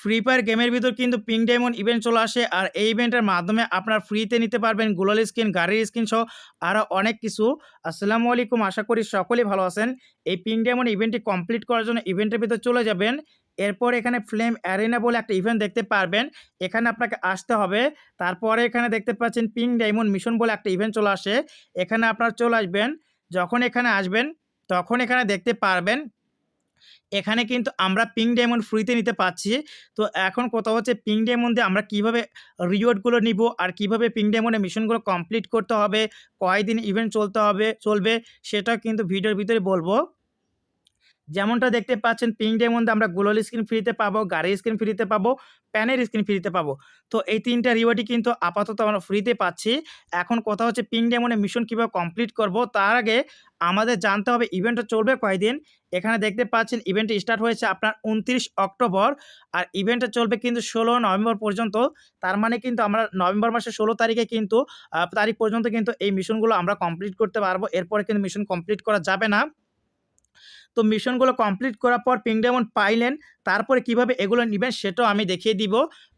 Free fire গেমের ভিতর কিন্তু পিঙ্ক ডায়মন্ড ইভেন্ট চলে আসে আর এই ইভেন্টের মাধ্যমে আপনার ফ্রিতে নিতে পারবেন গ্লোয়াল স্কিন, গাড়ির স্কিন সহ আরও অনেক কিছু। আসসালামু আলাইকুম, আশা করি সকলেই ভালো আছেন। এই পিঙ্ক ডায়মন্ড ইভেন্টটি কমপ্লিট করার জন্য ইভেন্টের ভিতর চলে যাবেন। এরপর এখানে ফ্লেম অ্যারেনা বলে একটা ইভেন্ট দেখতে পারবেন, এখানে আপনাকে আসতে হবে। তারপরে এখানে দেখতে পাচ্ছেন পিঙ্ক ডায়মন্ড মিশন বলে একটা ইভেন্ট চলে আসে, এখানে আপনারা চলে আসবেন। যখন এখানে আসবেন তখন এখানে দেখতে পারবেন এখানে কিন্তু আমরা পিঙ্ক ডায়মন্ড ফ্রিতে নিতে পাচ্ছি। তো এখন কথা হচ্ছে পিঙ্ক ডায়মন্ডে আমরা কিভাবে রিওয়ার্ডগুলো নিব আর কিভাবে পিঙ্ক ডায়মন্ডের মিশনগুলো কমপ্লিট করতে হবে, কয়দিন ইভেন্ট চলবে সেটাও কিন্তু ভিডিওর ভিতরে বলবো। যেমনটা দেখতে পাচ্ছেন পিঙ্ক ডায়মন্ডে আমরা গ্লোয়াল স্কিন ফ্রিতে পাবো, গাড়ির স্কিন ফ্রিতে পাবো, প্যানের স্কিন ফ্রিতে পাবো। তো এই ৩টা রিওয়ার্ডই কিন্তু আপাতত আমরা ফ্রিতে পাচ্ছি। এখন কথা হচ্ছে পিঙ্ক ডায়মন্ডের মিশন কীভাবে কমপ্লিট করব, তার আগে আমাদের জানতে হবে ইভেন্টটা চলবে কয়দিন। এখানে দেখতে পাচ্ছেন ইভেন্টটি স্টার্ট হয়েছে আপনার ২৯ অক্টোবর আর ইভেন্টটা চলবে কিন্তু ১৬ নভেম্বর পর্যন্ত। তার মানে কিন্তু আমরা নভেম্বর মাসের ১৬ তারিখে কিন্তু তারিখ পর্যন্ত কিন্তু এই মিশনগুলো আমরা কমপ্লিট করতে পারবো। এরপরে কিন্তু মিশন কমপ্লিট করা যাবে না। তো মিশনগুলো কমপ্লিট করার পর পিঙ্ক ডায়মন্ড পাইলেন, তারপরে কিভাবে এগুলো নিবেন সেটাও আমি দেখিয়ে দিব।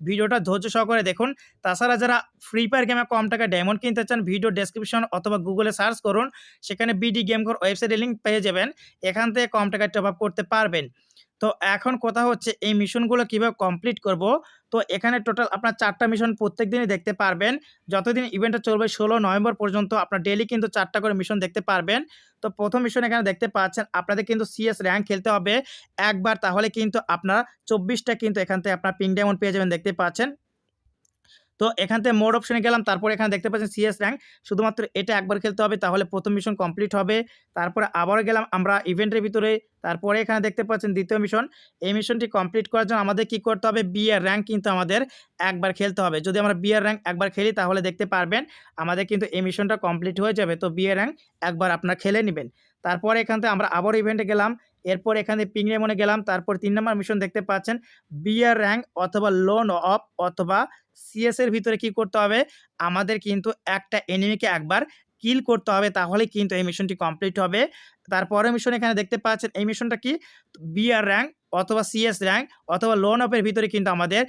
ভিডিওটা ধৈর্য সহকারে দেখুন। তাছাড়া যারা ফ্রি ফায়ার গেমে কম টাকায় ডায়মন্ড কিনতে চান, ভিডিও ডেসক্রিপশন অথবা গুগলে সার্চ করুন, সেখানে বিডি গেম ঘর ওয়েবসাইটের লিঙ্ক পেয়ে যাবেন। এখান থেকে কম টাকায় টপ আপ করতে পারবেন। তো এখন কথা হচ্ছে এই মিশনগুলো কিভাবে কমপ্লিট করব। তো এখানে টোটাল আপনার ৪টা মিশন প্রত্যেক দিনই দেখতে পারবেন। যতদিন ইভেন্টটা চলবে ১৬ নভেম্বর পর্যন্ত আপনার ডেইলি কিন্তু ৪টা করে মিশন দেখতে পারবেন। তো প্রথম মিশন এখানে দেখতে পাচ্ছেন আপনাদের কিন্তু সিএস র‍্যাঙ্ক খেলতে হবে একবার, তাহলে কিন্তু আপনারা ২৪টা কিন্তু এখান থেকে আপনার পিঙ্ক ডায়মন্ড পেয়ে যাবেন, দেখতে পাচ্ছেন। তো এখান থেকে মোড অপশনে গেলাম, তারপরে এখানে দেখতে পাচ্ছেন সিএস র‍্যাঙ্ক, শুধুমাত্র এটা একবার খেলতে হবে তাহলে প্রথম মিশন কমপ্লিট হবে। তারপরে আবারও গেলাম আমরা ইভেন্টের ভিতরে, তারপরে এখানে দেখতে পাচ্ছেন দ্বিতীয় মিশন। এই মিশনটি কমপ্লিট করার জন্য আমাদের কি করতে হবে, বিআর র‍্যাঙ্ক কিন্তু আমাদের একবার খেলতে হবে। যদি আমরা বিআর র‍্যাঙ্ক একবার খেলি তাহলে দেখতে পারবেন আমাদের কিন্তু এই মিশনটা কমপ্লিট হয়ে যাবে। তো বিআর র‍্যাঙ্ক একবার আপনারা খেলে নেবেন। তারপরে এখান থেকে আমরা আবারও ইভেন্টে গেলাম, এরপর এখানে পিঙ্ক ডায়মন্ডে গেলাম, তারপর ৩ নম্বর মিশন দেখতে পাচ্ছেন বিআর র‍্যাঙ্ক অথবা লোন অফ অথবা সিএস এর ভিতরে কি করতে হবে, আমাদের কিন্তু একটা এনিমিকে একবার কিল করতে হবে, তাহলে কিন্তু এই মিশনটি কমপ্লিট হবে। তারপরের মিশন এখানে দেখতে পাচ্ছেন এই মিশনটা কি, বিআর র‍্যাঙ্ক অথবা সিএস র‍্যাঙ্ক অথবা লোন অফের ভিতরে কিন্তু আমাদের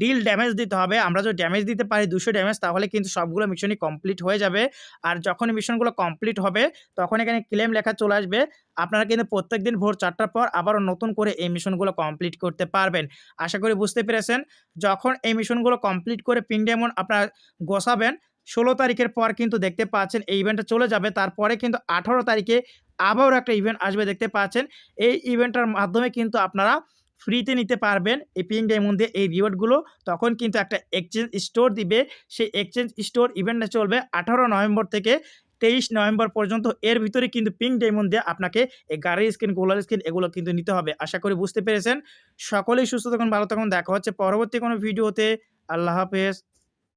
ডিল ড্যামেজ দিতে হবে। আমরা যদি ড্যামেজ দিতে পারি ২০০ ড্যামেজ, তাহলে কিন্তু সবগুলো মিশনই কমপ্লিট হয়ে যাবে। আর যখন মিশনগুলো কমপ্লিট হবে তখন এখানে ক্লেম লেখা চলে আসবে। আপনারা কিন্তু প্রত্যেকদিন ভোর ৪টার পর আবারও নতুন করে এই মিশনগুলো কমপ্লিট করতে পারবেন। আশা করি বুঝতে পেরেছেন। যখন এই মিশনগুলো কমপ্লিট করে পিঙ্ক ডায়মন্ড আপনারা গোছাবেন, ১৬ তারিখের পর কিন্তু দেখতে পাচ্ছেন এই ইভেন্টটা চলে যাবে। তারপরে কিন্তু ১৮ তারিখে আবারও একটা ইভেন্ট আসবে, দেখতে পাচ্ছেন। এই ইভেন্টটার মাধ্যমে কিন্তু আপনারা ফ্রিতে নিতে পারবেন এই পিঙ্ক ডায়মন্ড দিয়ে এই রিওয়ার্ডগুলো। তখন কিন্তু একটা এক্সচেঞ্জ স্টোর দিবে, সেই এক্সচেঞ্জ স্টোর ইভেন্টটা চলবে ১৮ নভেম্বর থেকে ২৩ নভেম্বর পর্যন্ত। এর ভিতরে কিন্তু পিঙ্ক ডায়মন্ড দিয়ে আপনাকে এই গাড়ির স্কিন, গোলার স্কিন এগুলো কিন্তু নিতে হবে। আশা করি বুঝতে পেরেছেন। সকলেই সুস্থ থাকুন, ভালো থাকুন। দেখা হচ্ছে পরবর্তী কোনো ভিডিওতে। আল্লাহ হাফেজ।